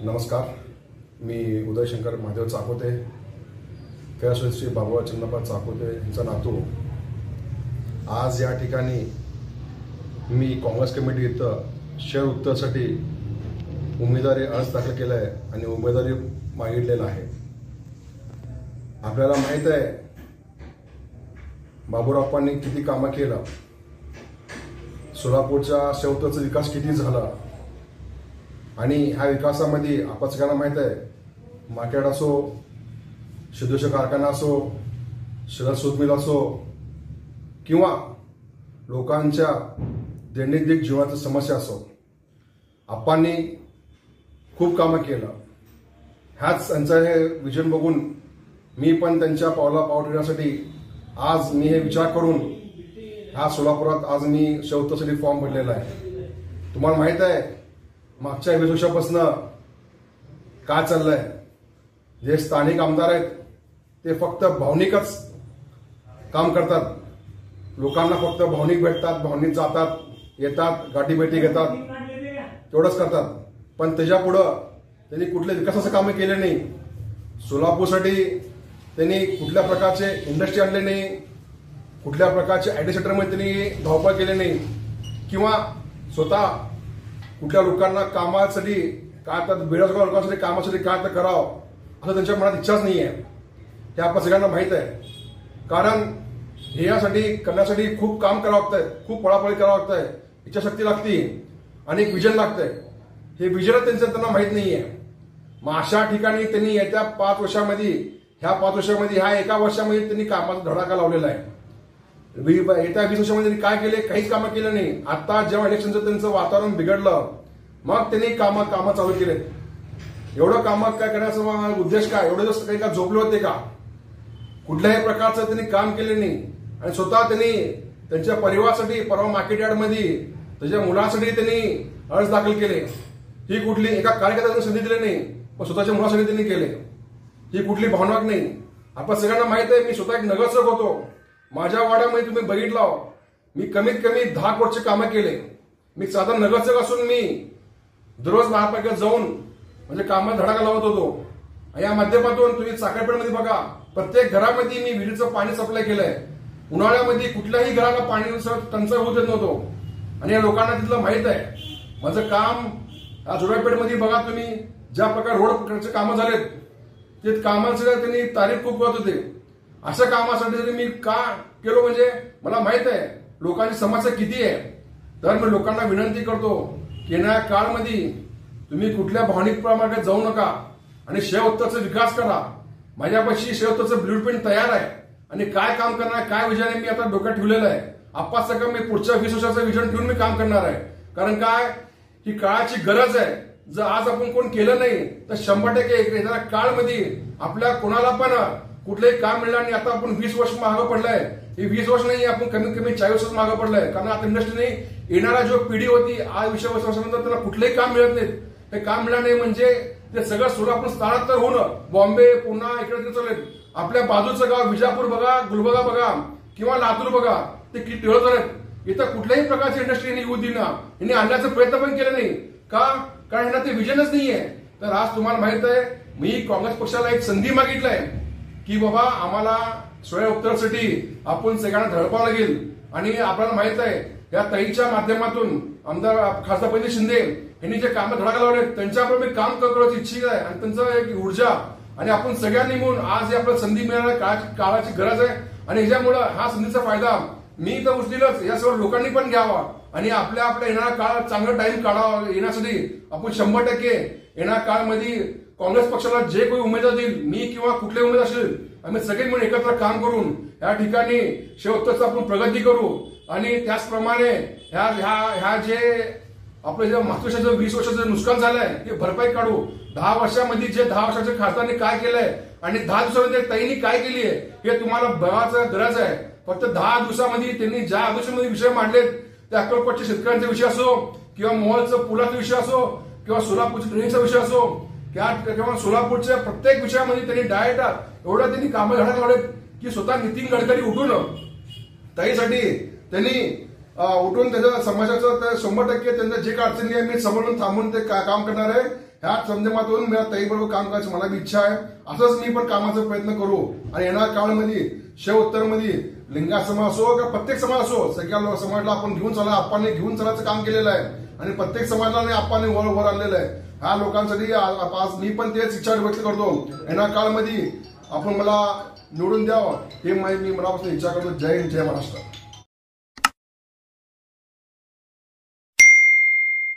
नमस्कार, मी उदयशंकर महादेव चाकोते, कैलासवासी श्री बाबूराव चंद्रप्पा चाकोते यांचा नातू. आज या ठिकाणी मी काँग्रेस कमिटी इथं शहर उत्तरसाठी उमेदवारी अर्ज दाखल केला आहे आणि उमेदवारी मागितलेला आहे. आपल्याला माहीत आहे बाबूरावांनी किती कामं केलं, सोलापूरच्या शहर उत्तरचा विकास किती झाला आणि ह्या विकासामध्ये आपण सगळ्यांना माहीत आहे मार्केट असो, शिदोश कारखाना असो, शरद सूत मिल असो किंवा लोकांच्या दैनंदिन जीवनाच्या समस्या असो, आपांनी खूप कामं केलं. ह्याच त्यांचं हे विजन बघून मी पण त्यांच्या पावला पाव ठेवण्यासाठी आज मी हे विचार करून ह्या सोलापुरात आज मी शहर फॉर्म भरलेला आहे. तुम्हाला माहीत आहे मागच्या 20 वर्षापासून काय चाललंय, जे स्थानिक आमदार आहेत ते फक्त भावनिकच काम करतात. लोकांना फक्त भावनिक भेटतात, भावनिक जातात, येतात, गाठीभेटी घेतात, तेवढंच करतात. पण त्याच्या पुढं त्यांनी कुठल्या विकासाचं कामं केले नाही. सोलापूरसाठी त्यांनी कुठल्या प्रकारचे इंडस्ट्री आणले नाही, कुठल्या प्रकारचे आयटी सेक्टरमध्ये त्यांनी धावपळ केले नाही किंवा स्वतः कुठल्या लोकांना कामासाठी काय तर बेरोजगार लोकांसाठी कामासाठी काय तर करावं असं त्यांच्या मनात इच्छाच नाही आहे. हे आपण सगळ्यांना माहीत आहे. कारण हे यासाठी करण्यासाठी खूप काम करावं लागतंय, खूप पळापळी करावं लागतंय, इच्छाशक्ती लागते आणि एक विजन लागतंय. हे विजन त्यांना माहीत नाही आहे. मग अशा ठिकाणी त्यांनी येत्या 5 वर्षामध्ये ह्या एका वर्षामध्ये त्यांनी कामाचा धडाका लावलेला आहे. येत्या 20 वर्षामध्ये त्यांनी काय केले, काहीच कामं केलं नाही. आता जेव्हा इलेक्शनचं त्यांचं वातावरण बिघडलं मग त्यांनी कामं चालू केले. एवढं कामं काय करण्याचा उद्देश काय, एवढे दिवस काही का झोपले होते का? कुठल्याही प्रकारचं त्यांनी काम केले नाही आणि स्वतः त्यांनी त्यांच्या परिवारासाठी परवा मार्केट यार्डमध्ये त्याच्या मुलांसाठी त्यांनी अर्ज दाखल केले. ही कुठली एका कार्यकर्त्याने संधी दिली नाही, पण स्वतःच्या मुलासाठी त्यांनी केले. ही कुठली भावना नाही. आपण सगळ्यांना माहित आहे मी स्वतः एक नगरसेवक होतो. माझ्या वाड्यामध्ये तुम्ही बघितलं मी कमीत कमी 10 कोटीचे कामं केले. मी साधारण नगरसेवक असून मी दररोज महापालिकेत जाऊन म्हणजे कामात धडाका लावत होतो. या माध्यमातून तुम्ही साखरपेठमध्ये बघा, प्रत्येक घरामध्ये मी विहिरीचं पाणी सप्लाय केलंय. उन्हाळ्यामध्ये कुठल्याही घराला पाणी टंचाई होऊ देत नव्हतो आणि या लोकांना तिथलं माहित आहे. माझं काम जोडापेठमध्ये बघा तुम्ही, ज्या प्रकारे रोडचे कामं झालेत ते कामांचं त्यांनी तारीफ खूप करत होते. अशा कामासाठी जरी मी का केलो म्हणजे मला माहित आहे लोकांची समस्या किती आहे. तर मी लोकांना विनंती करतो की येणाऱ्या काळमध्ये तुम्ही कुठल्या भावनिक प्रमाणात जाऊ नका आणि शहर उत्तरचा विकास करा. माझ्यापाशी शहर उत्तरचं ब्ल्यूप्रिंट तयार आहे आणि काय काम करणार, काय विजन आहे मी आता डोक्यात ठेवलेलं आहे. आपण सगळं मी पुढच्या 20 वर्षाचं विजन ठेवून मी काम करणार आहे. कारण काय, ही काळाची गरज आहे. जर आज आपण कोण केलं नाही तर 100% येणाऱ्या काळमध्ये आपल्या कोणाला पण कुठलंही काम मिळणार नाही. आता आपण 20 वर्ष मागं पडलाय. हे 20 वर्ष नाही, आपण कमीत कमी 40 वर्ष मागं पडलाय. कारण आता इंडस्ट्रीने येणारा जो पिढी होती आज 20 वर्षानंतर त्यांना कुठलंही काम मिळत नाही. हे काम मिळणार नाही म्हणजे ते सगळं सोलापूर स्थळांतर होणं, बॉम्बे पुन्हा इकडे चालले. आपल्या बाजूचं गाव विजापूर बघा, गुलबर्गा बघा किंवा लातूर बघा, ते किती टिळत आहेत. इथं कुठल्याही प्रकारची इंडस्ट्री येऊ देणं, यांनी आणण्याचा प्रयत्न पण केला नाही. का? कारण यांना ते विजनच नाहीये. तर आज तुम्हाला माहित आहे मी काँग्रेस पक्षाला एक संधी मागितलाय की बाबा आम्हाला शहर उत्तरसाठी आपण सगळ्यांना धडपावं लागेल. आणि आपल्याला माहित आहे या ताईच्या माध्यमातून आमदार खासदार पंडित शिंदे यांनी जे कामं धडाका लावले त्यांच्याबरोबर मी काम करण्याची इच्छित आहे आणि त्यांचं एक ऊर्जा आणि आपण सगळ्यांनी मिळून आज आपल्याला संधी मिळायला काळाची गरज आहे. आणि ह्याच्यामुळे हा संधीचा फायदा मी तर उचलीलच, या सर्व लोकांनी पण घ्यावा आणि आपल्या येणारा काळ चांगला टाइम काढावा. येण्यासाठी आपण 100% येणाऱ्या काळामध्ये काँग्रेस पक्षाला जे काही उमेदवार देईल, मी किंवा कुठले उमेदवार असेल, आम्ही सगळे मिळून एकत्र काम करून या ठिकाणी शहर उत्तरचा आपण प्रगती करू. आणि त्याचप्रमाणे ह्या जे आपलं जे मागच्या वर्षाचं 20 वर्षाचं नुकसान झालंय ते भरपाई काढू. 10 वर्षामध्ये जे 10 वर्षाच्या खासदारांनी काय केलंय आणि 10 दिवसामध्ये ताईंनी काय केली आहे हे तुम्हाला बघायचं गरज आहे. फक्त 10 दिवसामध्ये त्यांनी ज्या आदेशामध्ये विषय मांडलेत ते अक्कलकोटच्या शेतकऱ्यांचा विषय असो किंवा मोहोळचा पुलाचा विषय असो किंवा सोलापूरच्या ट्रेनिंगचा विषय असो किंवा सोलापूरच्या प्रत्येक विषयामध्ये त्यांनी डायरेक्ट एवढं त्यांनी कामं घडत लावलेत की स्वतः नितीन गडकरी उठून ताईसाठी त्यांनी उठून त्याच्या समाजाचं 100% त्यांचं जे काय अडचणी आहे मी समोरून थांबून ते काम करणार आहे. ह्या संयमातून मला ताईबरोबर काम करायची मला बी इच्छा आहे. असंच मी पण कामाचा प्रयत्न करू आणि येणाऱ्या काळामध्ये शिव उत्तरमध्ये लिंगा समाज असो किंवा प्रत्येक समाज असो सगळ्या समाजाला आपण घेऊन चला, आपण घेऊन चलायचं काम केलेलं आहे आणि प्रत्येक समाजाला आपण वर आणलेलं आहे. ह्या लोकांसाठी आज मी पण तेच इच्छा व्यक्त करतो. येणाऱ्या काळामध्ये आपण मला निवडून द्यावं हे मी मनापासून इच्छा करतो. जय हिंद, जय महाराष्ट्र.